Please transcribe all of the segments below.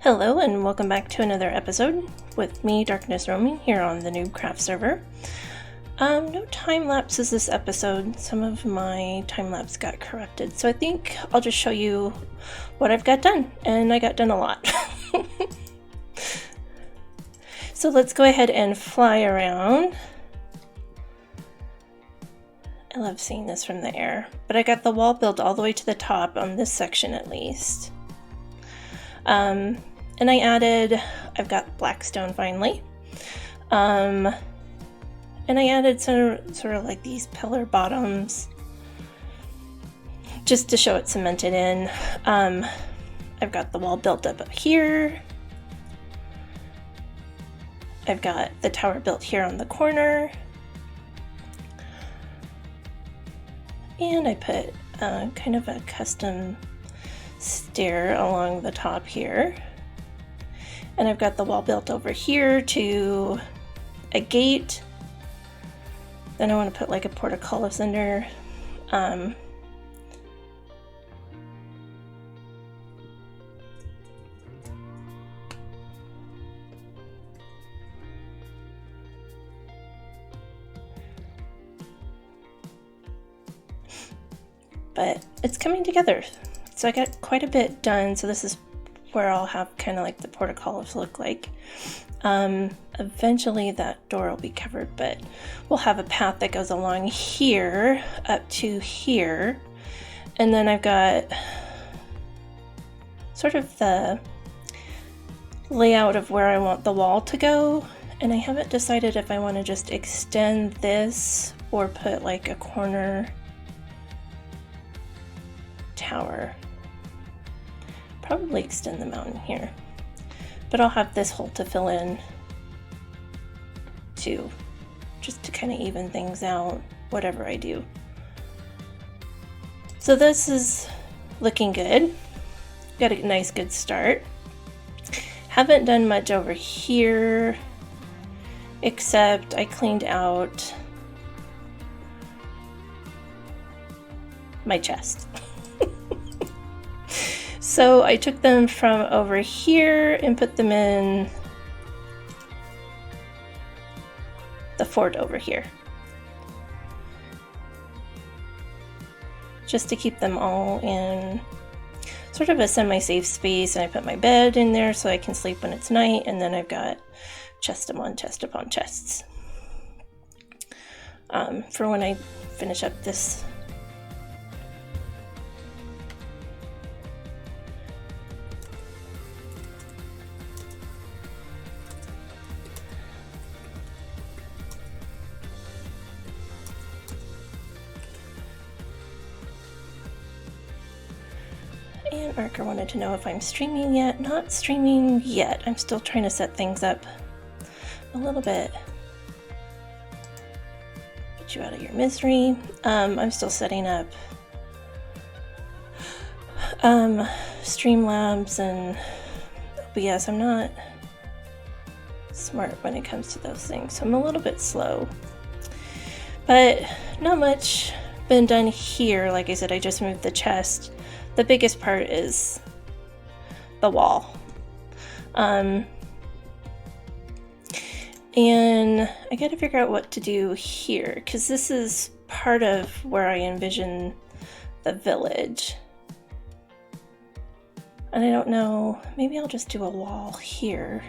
Hello and welcome back to another episode with me, DarknessRoaming, here on the Noobcraft server. No time lapses this episode. Some of my time lapse got corrupted, so I think I'll just show you what I've got done, and I got done a lot. So let's go ahead and fly around. I love seeing this from the air, but I got the wall built all the way to the top on this section at least. And I've got black stone finally. And I added sort of like these pillar bottoms just to show it cemented in. I've got the wall built up here. I've got the tower built here on the corner. And I put kind of a custom stair along the top here. And I've got the wall built over here to a gate. Then I want to put like a portcullis under. But it's coming together. So I got quite a bit done. So this is where I'll have kind of like the portcullis look like. Eventually that door will be covered, but we'll have a path that goes along here up to here. And then I've got sort of the layout of where I want the wall to go. And I haven't decided if I want to just extend this or put like a corner tower. Probably extend the mountain here, but I'll have this hole to fill in too, just to kind of even things out, whatever I do. So this is looking good. Got a nice good start. Haven't done much over here, except I cleaned out my chest. So I took them from over here and put them in the fort over here, just to keep them all in sort of a semi-safe space. And I put my bed in there so I can sleep when it's night, and then I've got chest upon chest upon chests for when I finish up this. And Arker wanted to know if I'm streaming yet. Not streaming yet. I'm still trying to set things up a little bit. Get you out of your misery. I'm still setting up Streamlabs and OBS. I'm not smart when it comes to those things, so I'm a little bit slow. But not much been done here. Like I said, I just moved the chest. The biggest part is the wall. And I gotta figure out what to do here, because this is part of where I envision the village. And I don't know, maybe I'll just do a wall here.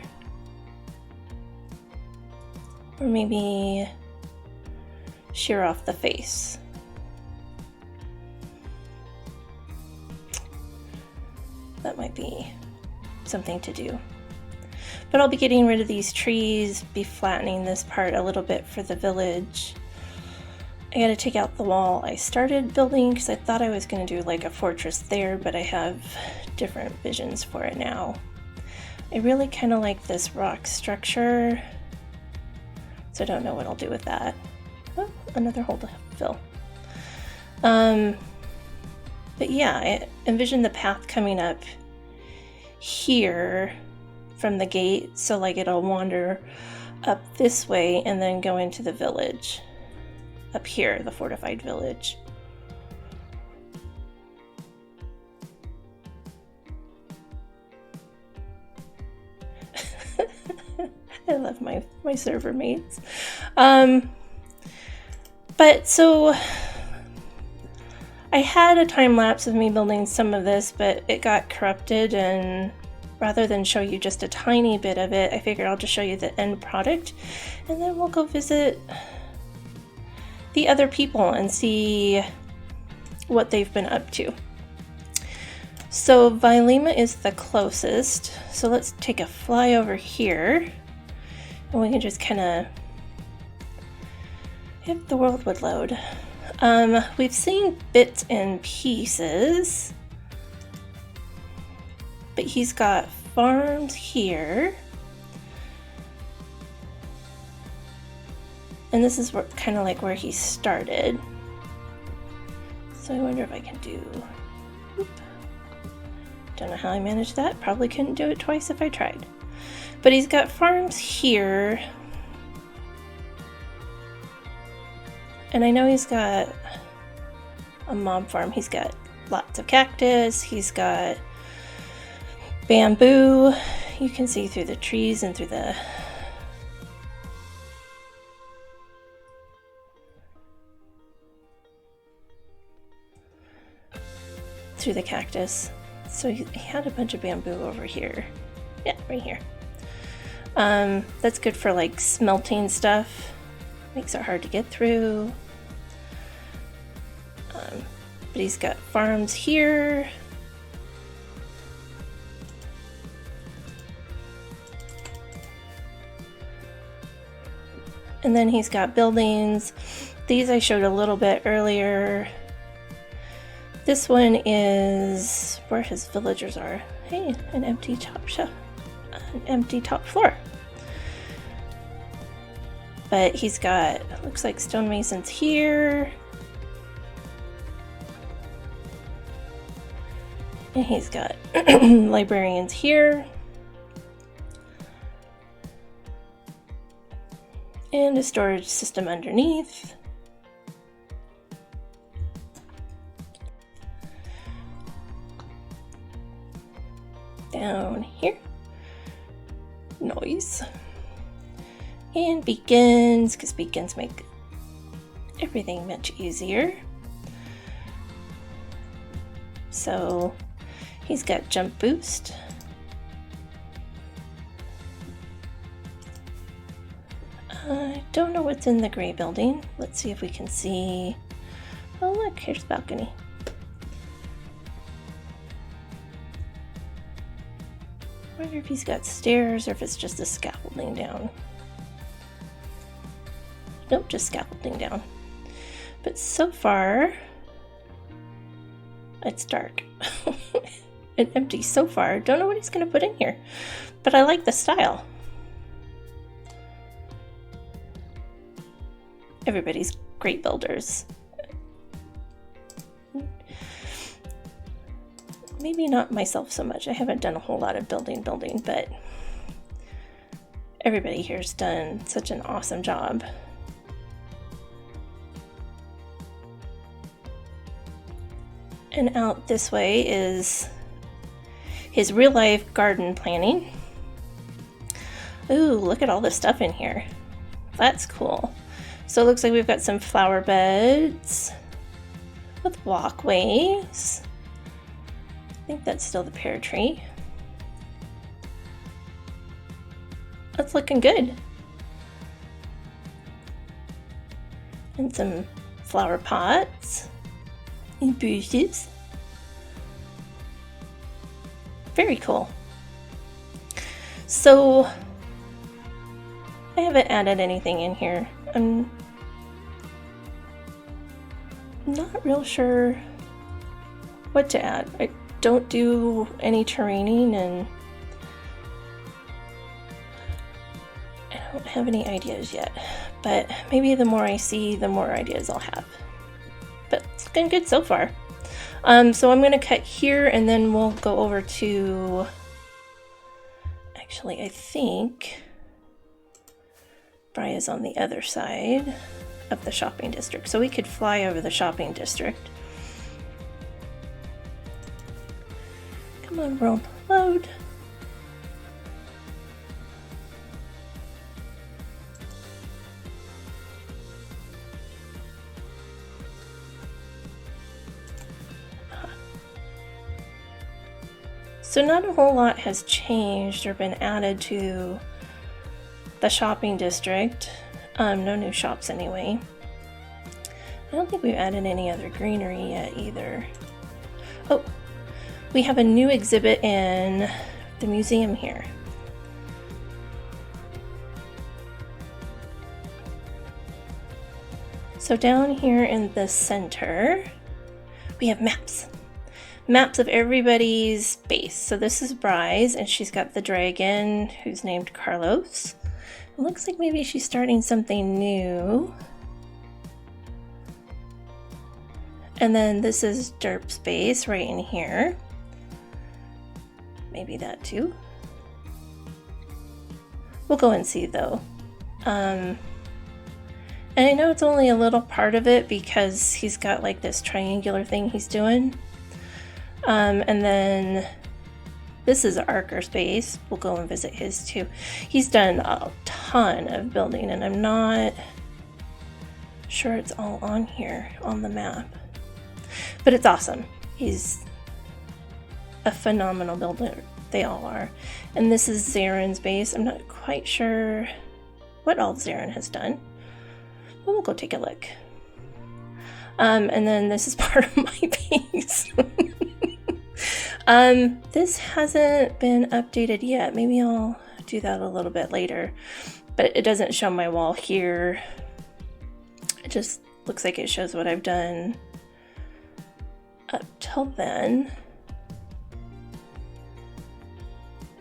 Or maybe shear off the face. That might be something to do. But I'll be getting rid of these trees, be flattening this part a little bit for the village. I gotta take out the wall I started building because I thought I was gonna do like a fortress there, but I have different visions for it now. I really kind of like this rock structure, so I don't know what I'll do with that. Oh, another hole to fill. But yeah, I envision the path coming up here from the gate, so like it'll wander up this way and then go into the village. Up here, the fortified village. I love my server mates. But so I had a time lapse of me building some of this, but it got corrupted, and rather than show you just a tiny bit of it, I figured I'll just show you the end product, and then we'll go visit the other people and see what they've been up to. So Vailima is the closest, so let's take a fly over here, and we can just kind of, if the world would load. We've seen bits and pieces, but he's got farms here, and this is kind of like where he started. So I wonder if I can do, don't know how I managed that, probably couldn't do it twice if I tried. But he's got farms here, and I know he's got a mob farm. He's got lots of cactus, he's got bamboo. You can see through the trees and through the cactus. So he had a bunch of bamboo over here. Yeah, right here. That's good for like smelting stuff. Makes it hard to get through. But he's got farms here. And then he's got buildings. These I showed a little bit earlier. This one is where his villagers are. Hey, an empty top floor. But he's got, looks like stonemasons here. And he's got librarians here. And a storage system underneath. Down here. Noise. And beacons, because beacons make everything much easier. So he's got jump boost. I don't know what's in the gray building. Let's see if we can see. Oh look, here's the balcony. I wonder if he's got stairs or if it's just a scaffolding down. Nope, just scaffolding down. But so far, it's dark and empty so far. Don't know what he's going to put in here, but I like the style. Everybody's great builders. Maybe not myself so much. I haven't done a whole lot of building, but everybody here's done such an awesome job. And out this way is his real life garden planning. Ooh, look at all the stuff in here. That's cool. So it looks like we've got some flower beds with walkways. I think that's still the pear tree. That's looking good. And some flower pots and bushes. Very cool. So I haven't added anything in here. I'm not real sure what to add. I don't do any terraining, and I don't have any ideas yet. But maybe the more I see, the more ideas I'll have. But it's looking good so far. So I'm going to cut here, and then we'll go over to, actually I think Bria's on the other side of the shopping district, so we could fly over the shopping district. Come on, world, load. So not a whole lot has changed or been added to the shopping district. No new shops anyway. I don't think we've added any other greenery yet either. Oh, we have a new exhibit in the museum here. So down here in the center, we have maps. Maps of everybody's base. So this is Bry's, and she's got the dragon who's named Carlos. It looks like maybe she's starting something new. And then this is Derp's base right in here. Maybe that too. We'll go and see though. And I know it's only a little part of it because he's got like this triangular thing he's doing. And then this is Arker's base. We'll go and visit his too. He's done a ton of building, and I'm not sure it's all on here on the map. But it's awesome. He's a phenomenal builder. They all are. And this is Zaren's base. I'm not quite sure what all Zaren has done. But we'll go take a look. And then this is part of my base. This hasn't been updated yet. Maybe I'll do that a little bit later. But it doesn't show my wall here. It just looks like it shows what I've done up till then.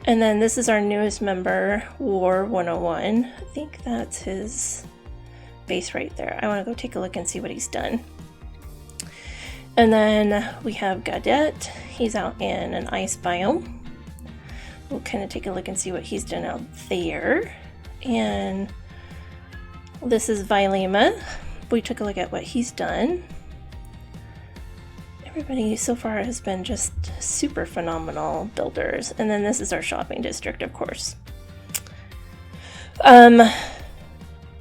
And then this is our newest member, War 101. I think that's his base right there. I want to go take a look and see what he's done. And then we have Gadet. He's out in an ice biome. We'll kind of take a look and see what he's done out there. And this is Vilema. We took a look at what he's done. Everybody so far has been just super phenomenal builders. And then this is our shopping district, of course. But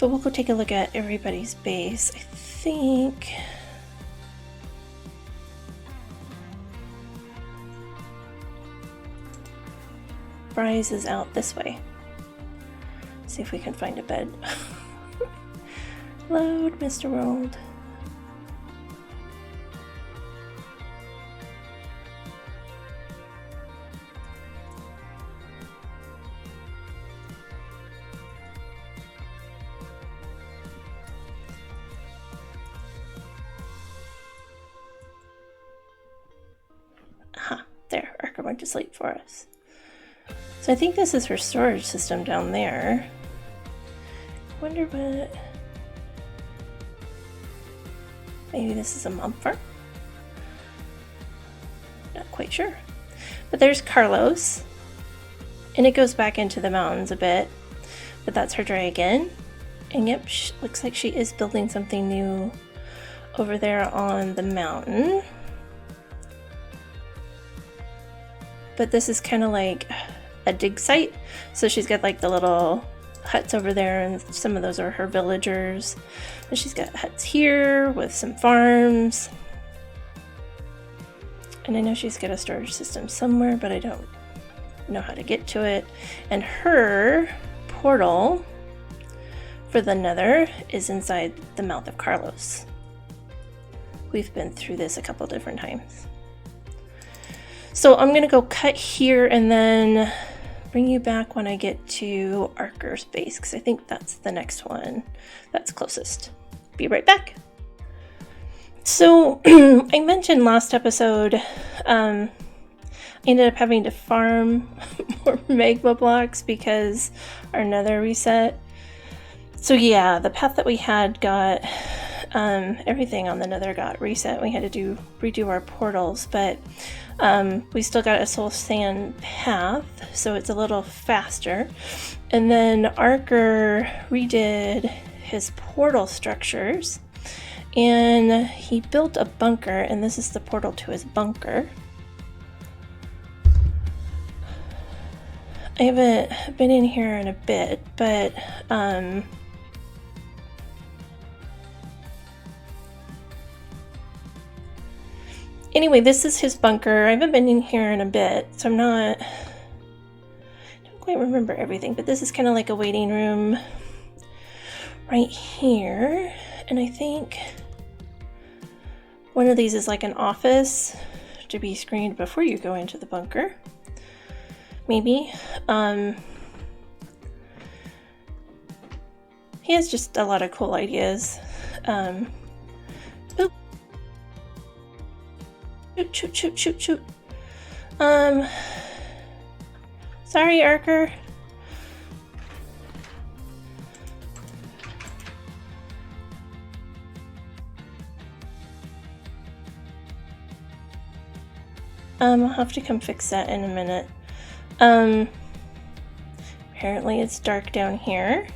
we'll go take a look at everybody's base. I think Bryce is out this way. See if we can find a bed. Load, Mr. World. Aha, there, Arker went to sleep for us. So I think this is her storage system down there. Wonder what... Maybe this is a mumper? Not quite sure. But there's Carlos. And it goes back into the mountains a bit. But that's her dragon. And yep, looks like she is building something new over there on the mountain. But this is kind of like a dig site. So she's got like the little huts over there, and some of those are her villagers. And she's got huts here with some farms. And I know she's got a storage system somewhere, but I don't know how to get to it. And her portal for the Nether is inside the mouth of Carlos. We've been through this a couple different times. So I'm gonna go cut here and then bring you back when I get to Arker's base, because I think that's the next one that's closest. Be right back. So I mentioned last episode, I ended up having to farm more magma blocks because our nether reset. So yeah, the path that we had got, everything on the nether got reset. We had to redo our portals, but we still got a soul sand path, so it's a little faster. And then Arker redid his portal structures, and he built a bunker, and this is the portal to his bunker. I haven't been in here in a bit, but Anyway, this is his bunker. I haven't been in here in a bit, so I don't quite remember everything, but this is kind of like a waiting room right here. And I think one of these is like an office to be screened before you go into the bunker. Maybe. He has just a lot of cool ideas. Shoot. Sorry, Arker. I'll have to come fix that in a minute. Apparently it's dark down here.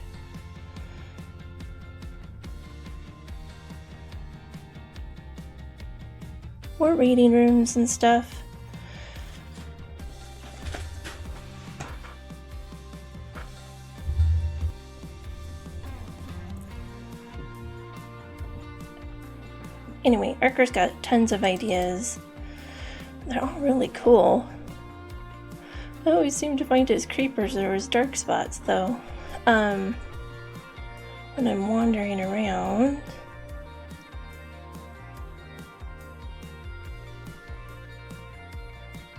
More reading rooms and stuff. Anyway, Arker's got tons of ideas. They're all really cool. I always seem to find his creepers or his dark spots, though, when I'm wandering around.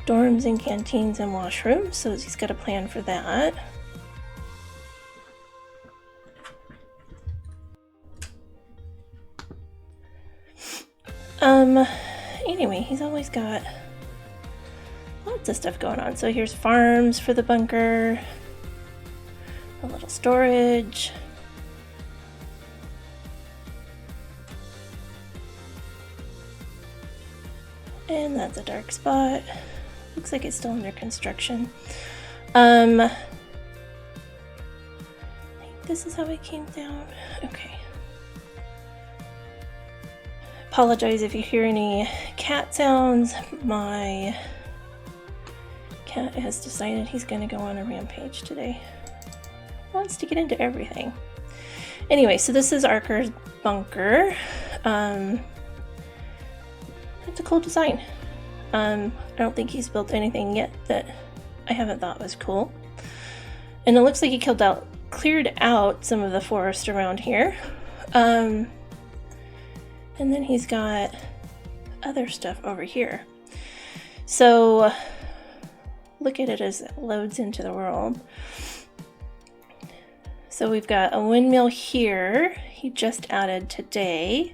Dorms and canteens and washrooms, so he's got a plan for that. Anyway, he's always got lots of stuff going on. So here's farms for the bunker, a little storage. And that's a dark spot. Looks like it's still under construction. I think this is how it came down. Okay. Apologize if you hear any cat sounds. My cat has decided he's going to go on a rampage today. Wants to get into everything. Anyway, so this is Arker's bunker. It's a cool design. I don't think he's built anything yet that I haven't thought was cool. And it looks like he cleared out some of the forest around here. And then he's got other stuff over here. So look at it as it loads into the world. So we've got a windmill here. He just added today.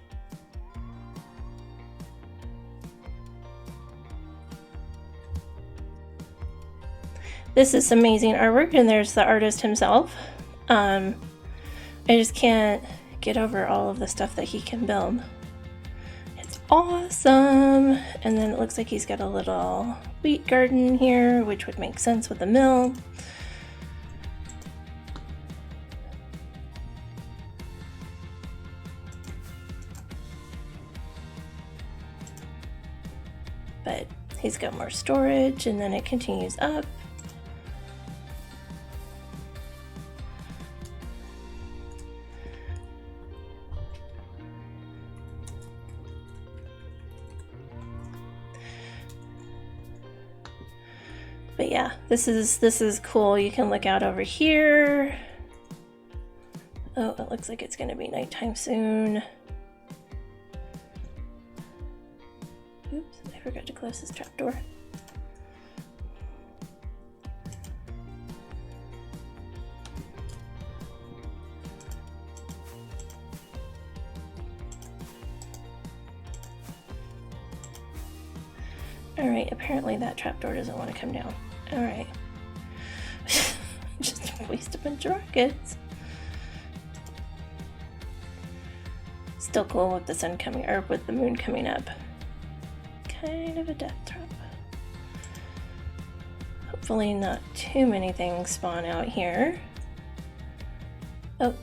This is amazing artwork, and there's the artist himself. I just can't get over all of the stuff that he can build. It's awesome! And then it looks like he's got a little wheat garden here, which would make sense with the mill. But he's got more storage, and then it continues up. But yeah, this is cool. You can look out over here. Oh, it looks like it's going to be nighttime soon. Oops, I forgot to close this trapdoor. Alright, apparently that trapdoor doesn't want to come down. Alright. Just waste a bunch of rockets. Still cool with the sun coming, or with the moon coming up. Kind of a death trap. Hopefully not too many things spawn out here. Oh,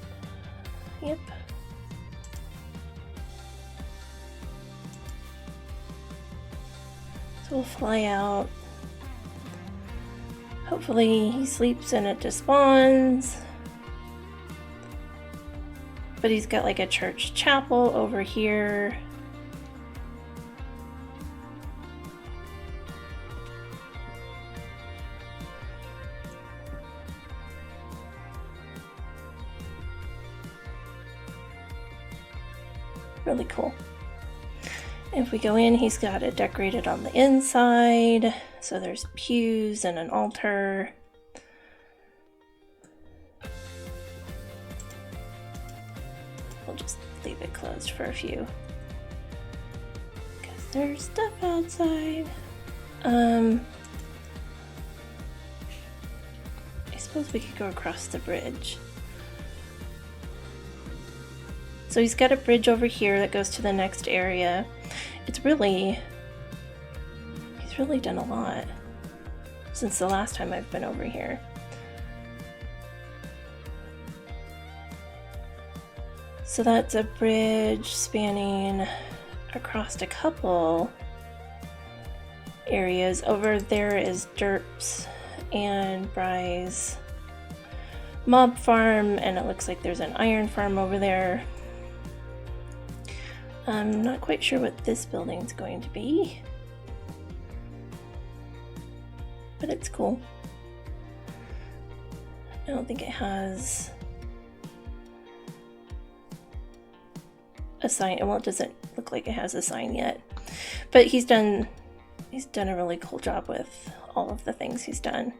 yep. So we'll fly out. Hopefully he sleeps and it despawns. But he's got like a church chapel over here. Really cool. If we go in, he's got it decorated on the inside. So there's pews and an altar. We'll just leave it closed for a few. Because there's stuff outside. I suppose we could go across the bridge. So he's got a bridge over here that goes to the next area. He's really done a lot since the last time I've been over here. So that's a bridge spanning across a couple areas. Over there is Derp's and Bry's mob farm, and it looks like there's an iron farm over there. I'm not quite sure what this building's going to be, but it's cool. I don't think it has a sign. Well, it doesn't look like it has a sign yet, but he's done a really cool job with all of the things he's done.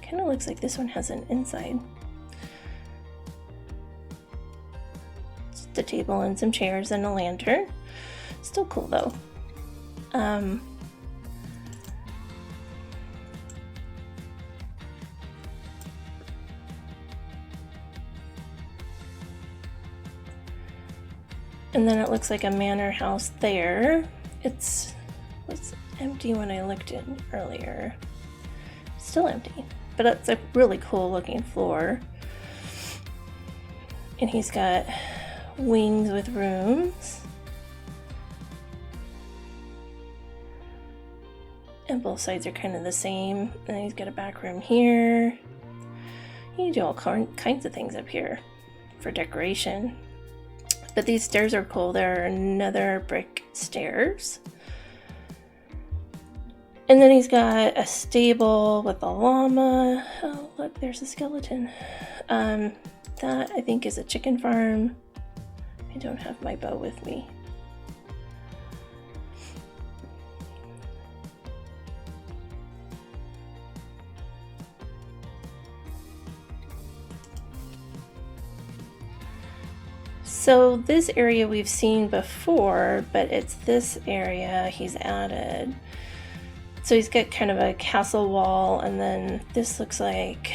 Kind of looks like this one has an inside. Just a table and some chairs and a lantern. Still cool though. And then it looks like a manor house there. It was empty when I looked in earlier. Still empty, but it's a really cool looking floor. And he's got wings with rooms. And both sides are kind of the same. And he's got a back room here. You can do all kinds of things up here for decoration. But these stairs are cool. They're another brick stairs. And then he's got a stable with a llama. Oh, look, there's a skeleton. That I think is a chicken farm. I don't have my bow with me. So this area we've seen before, but it's this area he's added. So he's got kind of a castle wall, and then this looks like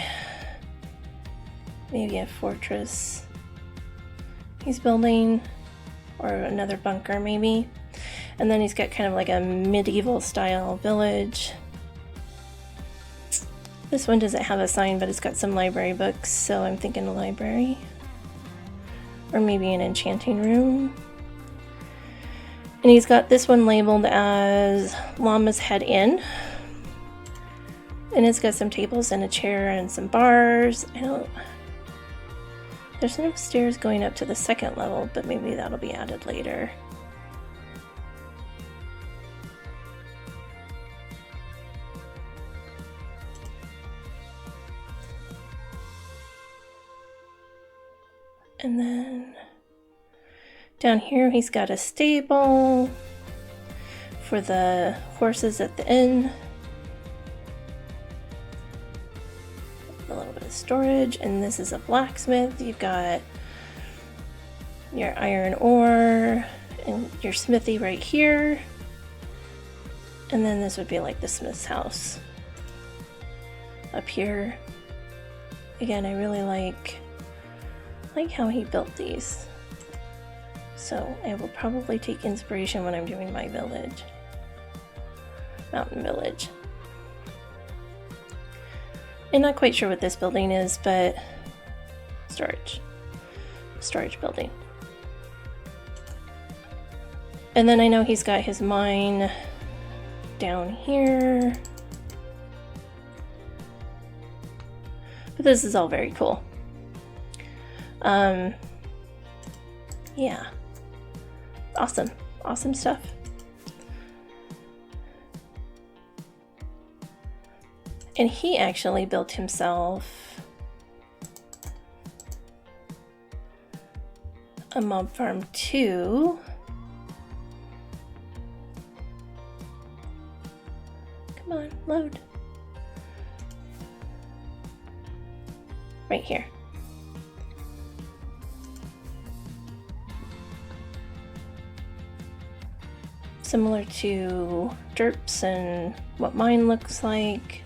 maybe a fortress he's building, or another bunker maybe. And then he's got kind of like a medieval style village. This one doesn't have a sign, but it's got some library books, so I'm thinking a library. Or maybe an enchanting room. And he's got this one labeled as Llama's Head Inn. And it's got some tables and a chair and some bars. There's no stairs going up to the second level, but maybe that'll be added later. And then down here he's got a stable for the horses at the inn. A little bit of storage, and this is a blacksmith. You've got your iron ore and your smithy right here. And then this would be like the smith's house up here. Again, I really like how he built these. So I will probably take inspiration when I'm doing my village. Mountain village. I'm not quite sure what this building is, but storage building. And then I know he's got his mine down here. But this is all very cool. Yeah. Awesome stuff. And he actually built himself a mob farm too. Come on, load. Right here. Similar to derps and what mine looks like.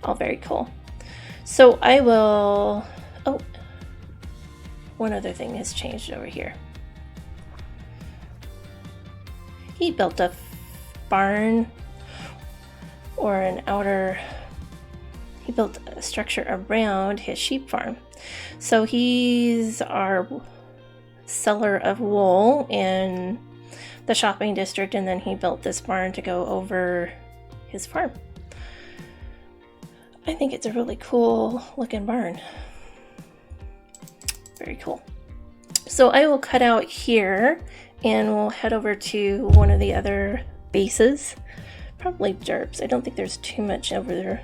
All very cool. So I will, oh, one other thing has changed over here. He built a barn or an outer, he built a structure around his sheep farm. So he's our seller of wool in the shopping district, and then he built this barn to go over his farm. I think it's a really cool looking barn. Very cool. So I will cut out here and we'll head over to one of the other bases. Probably derps. I don't think there's too much over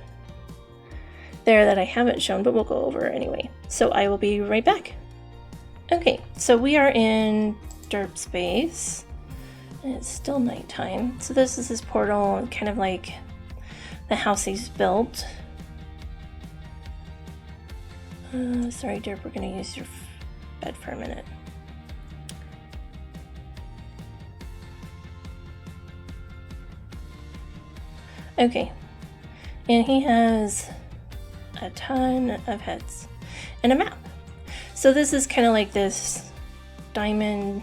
there that I haven't shown, but we'll go over anyway. So I will be right back. Okay, so we are in derp space. And it's still nighttime. So this is his portal, kind of like the house he's built. Sorry, derp, we're gonna use your bed for a minute. Okay, and he has a ton of heads and a map. So this is kind of like this diamond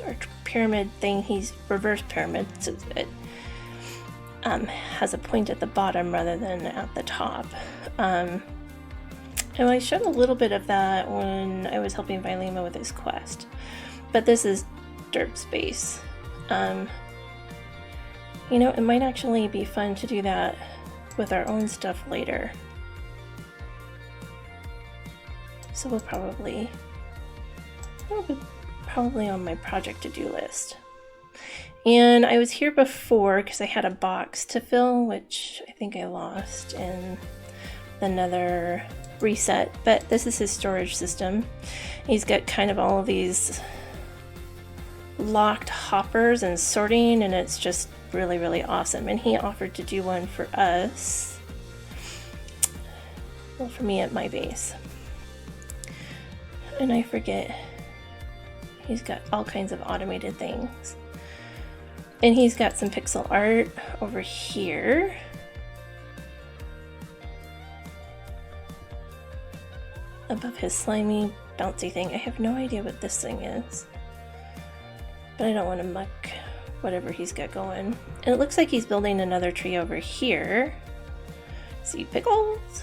or pyramid thing. He's reverse pyramid, so it has a point at the bottom rather than at the top. And I showed a little bit of that when I was helping Vilema with his quest. But this is derp space. You know, it might actually be fun to do that with our own stuff later. So that'll be probably on my project to-do list. And I was here before because I had a box to fill, which I think I lost in the Nether reset, but this is his storage system. He's got kind of all of these locked hoppers and sorting, and it's just really, really awesome. And he offered to do one for us. Well, for me at my base. And I forget, he's got all kinds of automated things. And he's got some pixel art over here. Above his slimy, bouncy thing. I have no idea what this thing is. But I don't want to muck whatever he's got going. And it looks like he's building another tree over here. See pickles?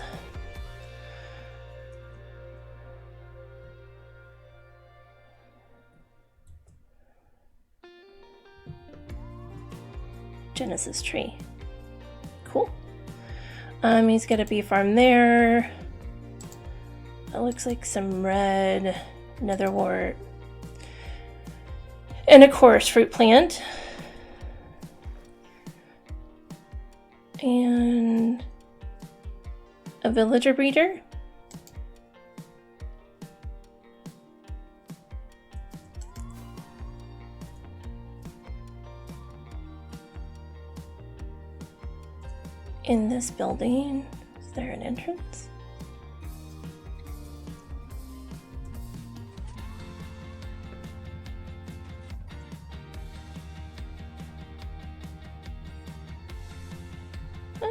Genesis tree. Cool. He's got a bee farm there. It looks like some red netherwort. And of course, fruit plant. And a villager breeder. In this building, is there an entrance?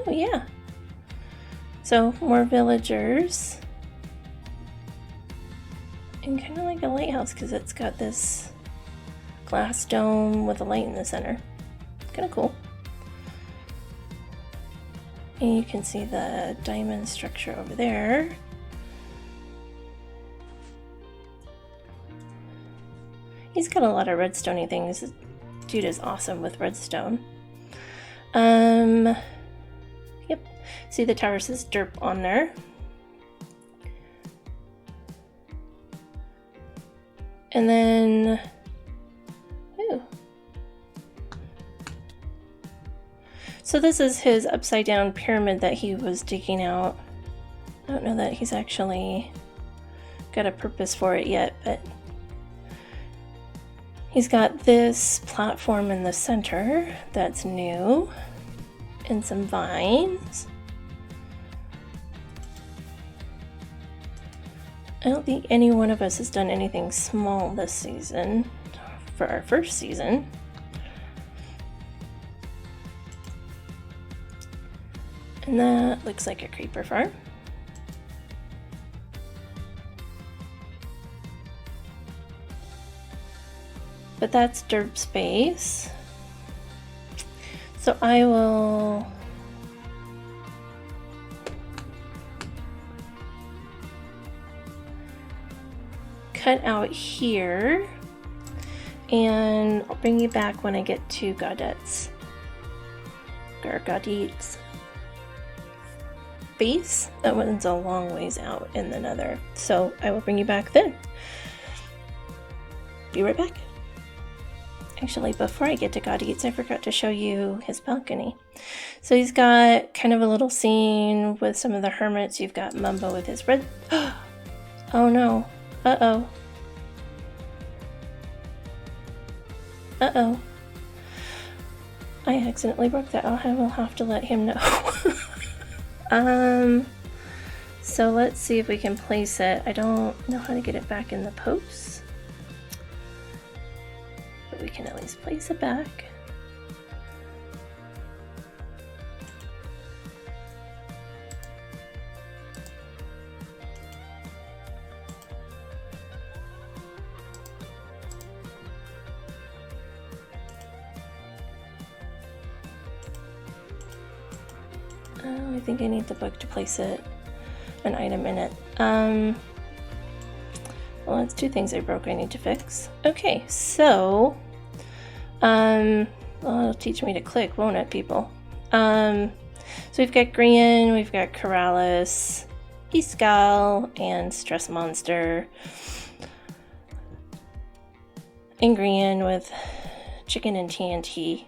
Oh yeah. So more villagers. And kind of like a lighthouse because it's got this glass dome with a light in the center. Kind of cool. And you can see the diamond structure over there. He's got a lot of redstone-y things. This dude is awesome with redstone. Yep. See the tower says derp on there. And then, ooh. So this is his upside down pyramid that he was digging out. I don't know that he's actually got a purpose for it yet, but he's got this platform in the center that's new and some vines. I don't think any one of us has done anything small this season for our first season. And that looks like a creeper farm. But that's dirt space. So I will cut out here, and I'll bring you back when I get to Gaudette's base. That one's a long ways out in the nether, so I will bring you back then. Be right back. Actually, before I get to Gaudette's, I forgot to show you his balcony. So he's got kind of a little scene with some of the hermits. You've got Mumbo with his red... Oh no. Uh-oh. Uh-oh. I accidentally broke that. I will have to let him know. So let's see if we can place it. I don't know how to get it back in the post, but we can at least place it back. I think I need the book to place it, an item in it. Well, that's two things I broke I need to fix. Okay, so, well, it'll teach me to click, won't it, people? So we've got Grian, we've got Corrales, Iskal, and Stress Monster. And Grian with Chicken and TNT.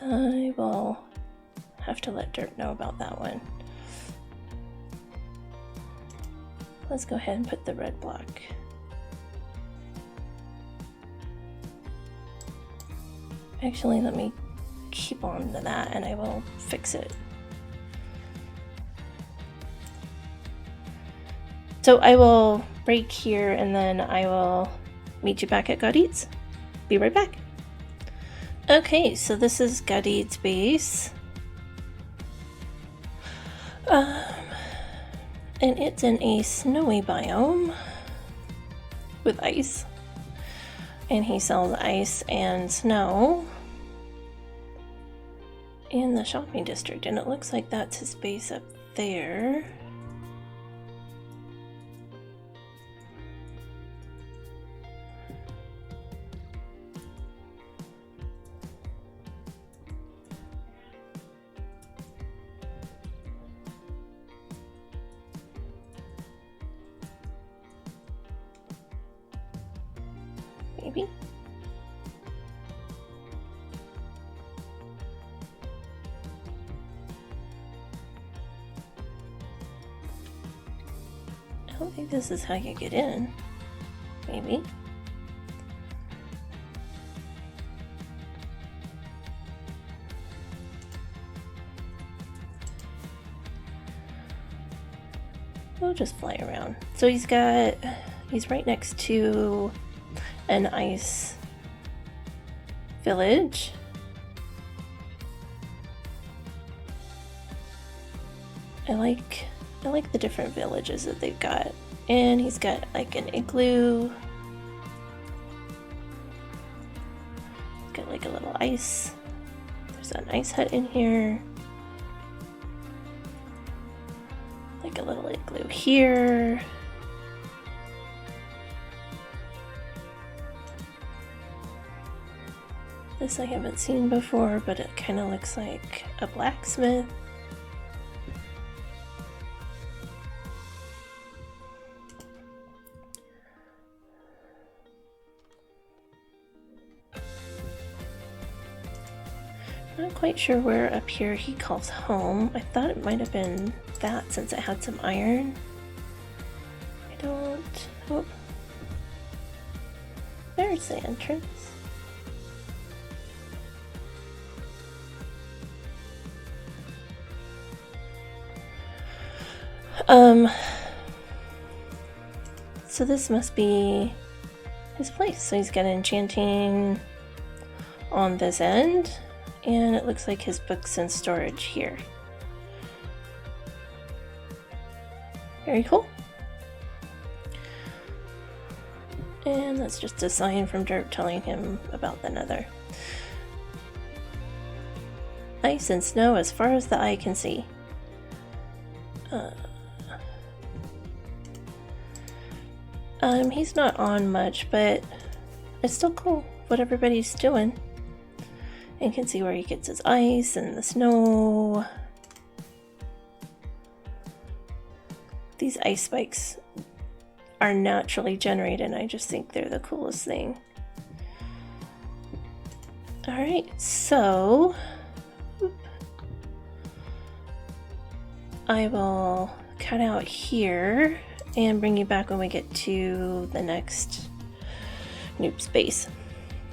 I will have to let Dirt know about that one. Let's go ahead and put the red block. Actually, let me keep on to that and I will fix it. So I will break here and then I will meet you back at Gaudette's. Be right back. Okay, so this is Gaudette's base. And it's in a snowy biome with ice. And he sells ice and snow in the shopping district. And it looks like that's his base up there. Maybe. I don't think this is how you get in. Maybe. We'll just fly around. So he's right next to an ice village. I like the different villages that they've got. And he's got like an igloo. He's got like a little ice. There's an ice hut in here. Like a little igloo here. This I haven't seen before, but it kind of looks like a blacksmith. Not quite sure where up here he calls home. I thought it might have been that since it had some iron. Oh. There's the entrance. So this must be his place. So he's got enchanting on this end, and it looks like his books in storage here. Very cool. And that's just a sign from Derp telling him about the Nether. Ice and snow as far as the eye can see. He's not on much, but it's still cool what everybody's doing. And you can see where he gets his ice and the snow. These ice spikes are naturally generated. I just think they're the coolest thing. Alright, so I will cut out here and bring you back when we get to the next noob space.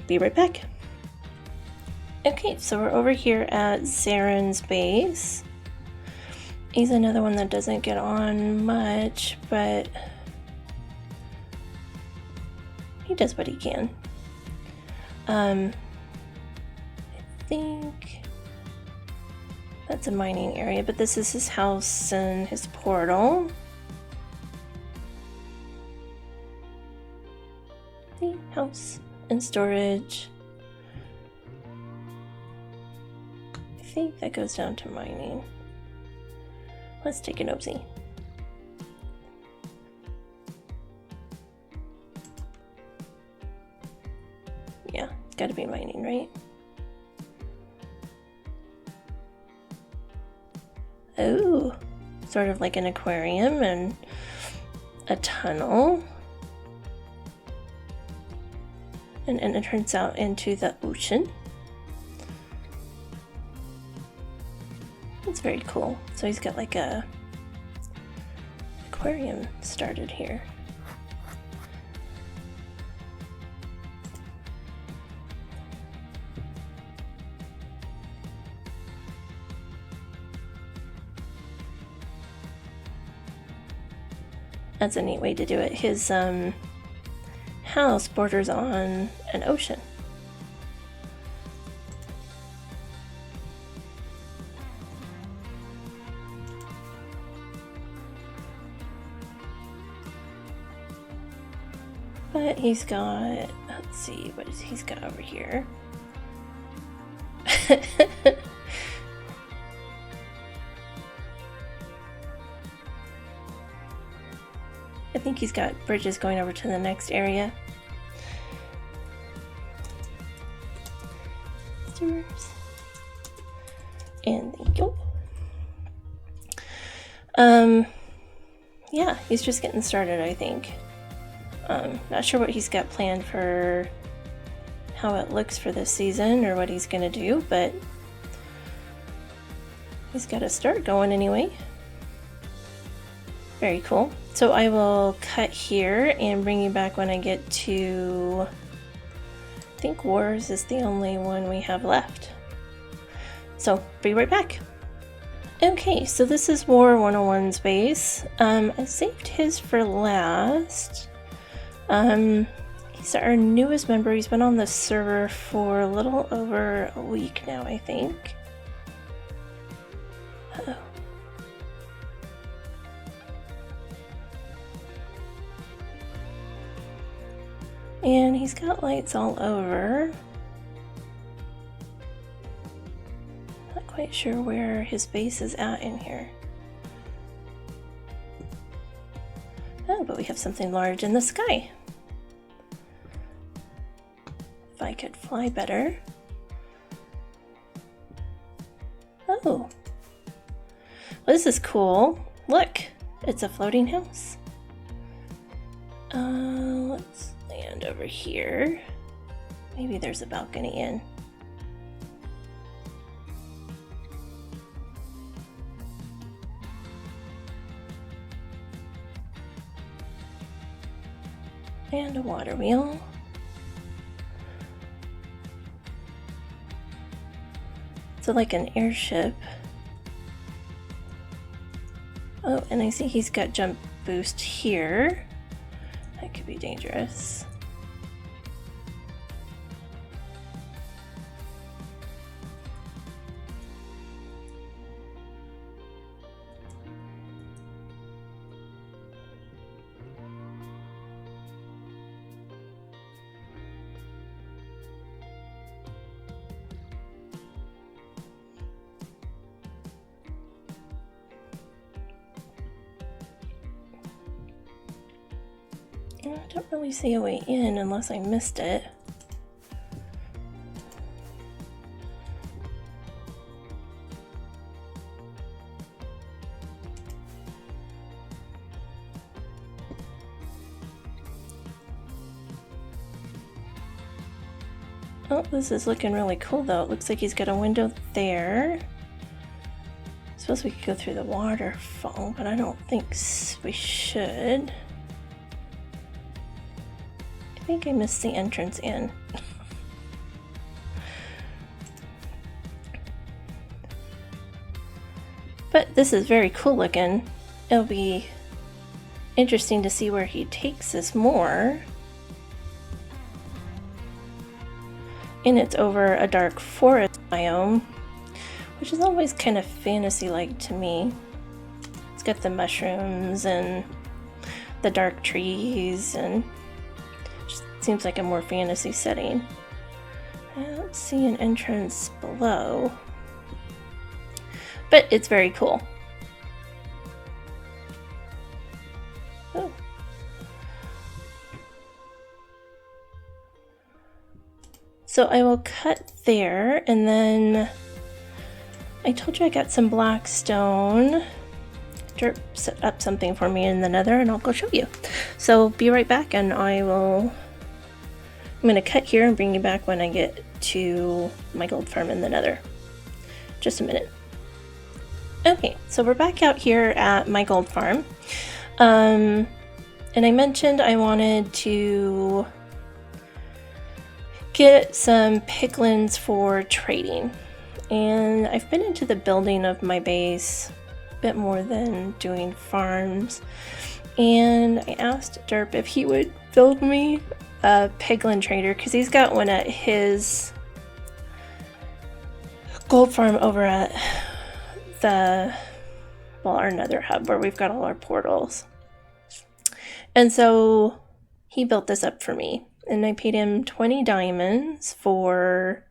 Be right back. Okay, so we're over here at Zaren's base. He's another one that doesn't get on much, but he does what he can. I think that's a mining area, but this is his house and his portal. The house and storage. I think that goes down to mining. Let's take a nosy. Yeah, it's gotta be mining, right? Oh, sort of like an aquarium and a tunnel. And it turns out into the ocean. It's very cool. So he's got like a aquarium started here. That's a neat way to do it. His house borders on an ocean. But he's got, let's see, what is he's got over here? I think he's got bridges going over to the next area. And thank you. Yeah, he's just getting started, I think. Not sure what he's got planned for how it looks for this season or what he's gonna do, but he's got to start going anyway. Very cool. So I will cut here and bring you back when I get to, I think Wars is the only one we have left. So be right back. Okay, so this is War 101's base. I saved his for last. He's our newest member. He's been on the server for a little over a week now, I think. Uh-oh. And he's got lights all over. Not quite sure where his base is at in here. Oh, but we have something large in the sky. If I could fly better. Oh. Well, this is cool. Look, it's a floating house. Let's land over here. Maybe there's a balcony in. And a water wheel. So like an airship. Oh, and I see he's got jump boost here. That could be dangerous. I don't really see a way in unless I missed it. Oh, this is looking really cool though. It looks like he's got a window there. I suppose we could go through the waterfall, but I don't think we should. I think I missed the entrance in. But this is very cool looking. It'll be interesting to see where he takes us more. And it's over a dark forest biome, which is always kind of fantasy-like to me. It's got the mushrooms and the dark trees, and just seems like a more fantasy setting. I don't see an entrance below, but it's very cool. Oh. So I will cut there, and then I told you I got some black stone. Derp set up something for me in the nether, and I'll go show you. So be right back, and I'm gonna cut here and bring you back when I get to my gold farm in the nether. Just a minute. Okay, so we're back out here at my gold farm. And I mentioned I wanted to get some piglins for trading. And I've been into the building of my base a bit more than doing farms. And I asked Derp if he would build me a piglin trader, because he's got one at his gold farm over at our nether hub where we've got all our portals. And so he built this up for me, and I paid him 20 diamonds for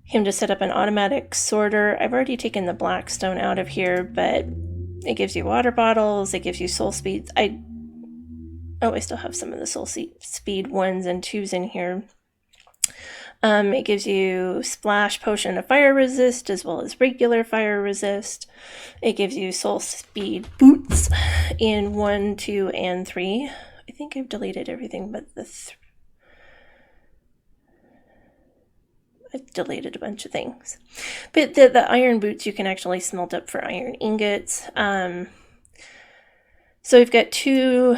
him to set up an automatic sorter. I've already taken the black stone out of here, but it gives you water bottles, it gives you soul speeds. I still have some of the soul speed 1s and 2s in here. It gives you splash potion of fire resist as well as regular fire resist. It gives you soul speed boots in 1, 2, and 3. I think I've deleted everything but the I've deleted a bunch of things. But the iron boots you can actually smelt up for iron ingots. So we've got 2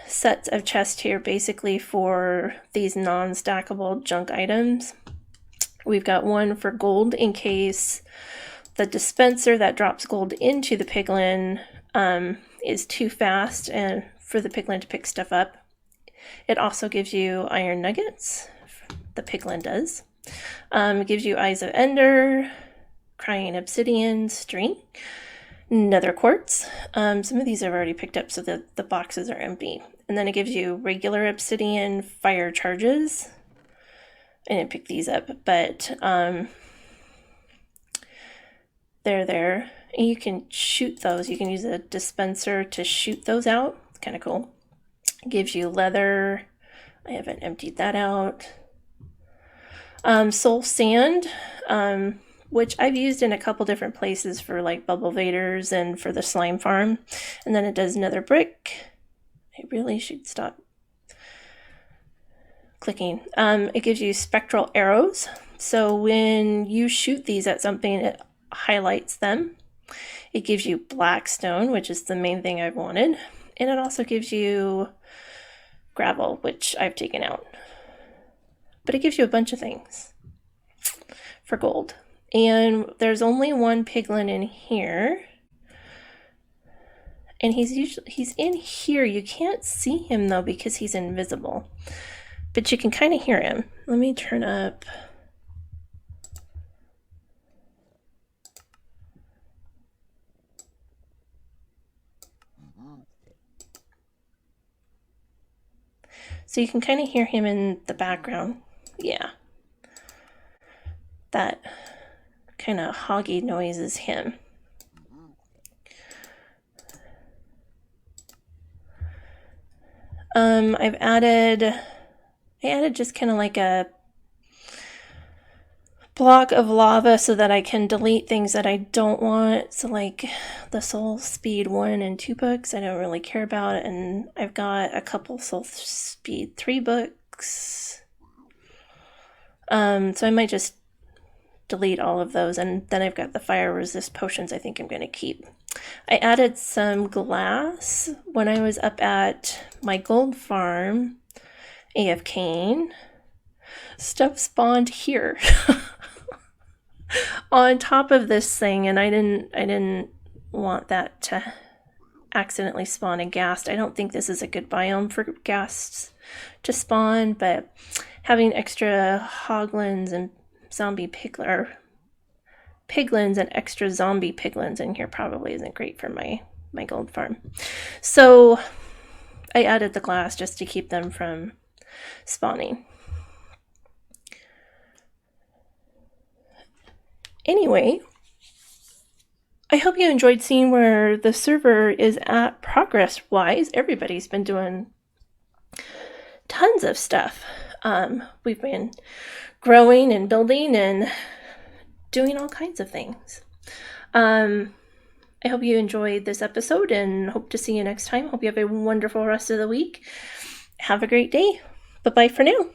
sets of chests here basically for these non-stackable junk items. We've got one for gold in case the dispenser that drops gold into the piglin is too fast and for the piglin to pick stuff up. It also gives you iron nuggets, the piglin does. It gives you eyes of ender, crying obsidian, string, nether quartz. Some of these I've already picked up so that the boxes are empty. And then it gives you regular obsidian fire charges. I didn't pick these up, but they're there. And you can shoot those. You can use a dispenser to shoot those out. It's kind of cool. It gives you leather. I haven't emptied that out. Soul sand, which I've used in a couple different places for like bubble vaders and for the slime farm. And then it does nether brick. I really should stop clicking. It gives you spectral arrows. So when you shoot these at something, it highlights them. It gives you black stone, which is the main thing I've wanted. And it also gives you gravel, which I've taken out. But it gives you a bunch of things for gold. And there's only one piglin in here. And he's in here. You can't see him though because he's invisible. But you can kind of hear him. Let me turn up. So you can kind of hear him in the background. Yeah. That kind of hoggy noise is him. I added just kind of like a block of lava so that I can delete things that I don't want. So like the Soul Speed 1 and 2 books I don't really care about, and I've got a couple Soul Speed 3 books. So I might just delete all of those, and then I've got the fire resist potions I think I'm going to keep. I added some glass when I was up at my gold farm, AFK. Stuff spawned here on top of this thing, and I didn't want that to accidentally spawn a ghast. I don't think this is a good biome for ghasts to spawn, but having extra hoglins and zombie piglins and extra zombie piglins in here probably isn't great for my gold farm. So I added the glass just to keep them from spawning. Anyway, I hope you enjoyed seeing where the server is at progress-wise. Everybody's been doing tons of stuff. We've been growing and building and doing all kinds of things. I hope you enjoyed this episode and hope to see you next time. Hope you have a wonderful rest of the week. Have a great day. Bye-bye for now.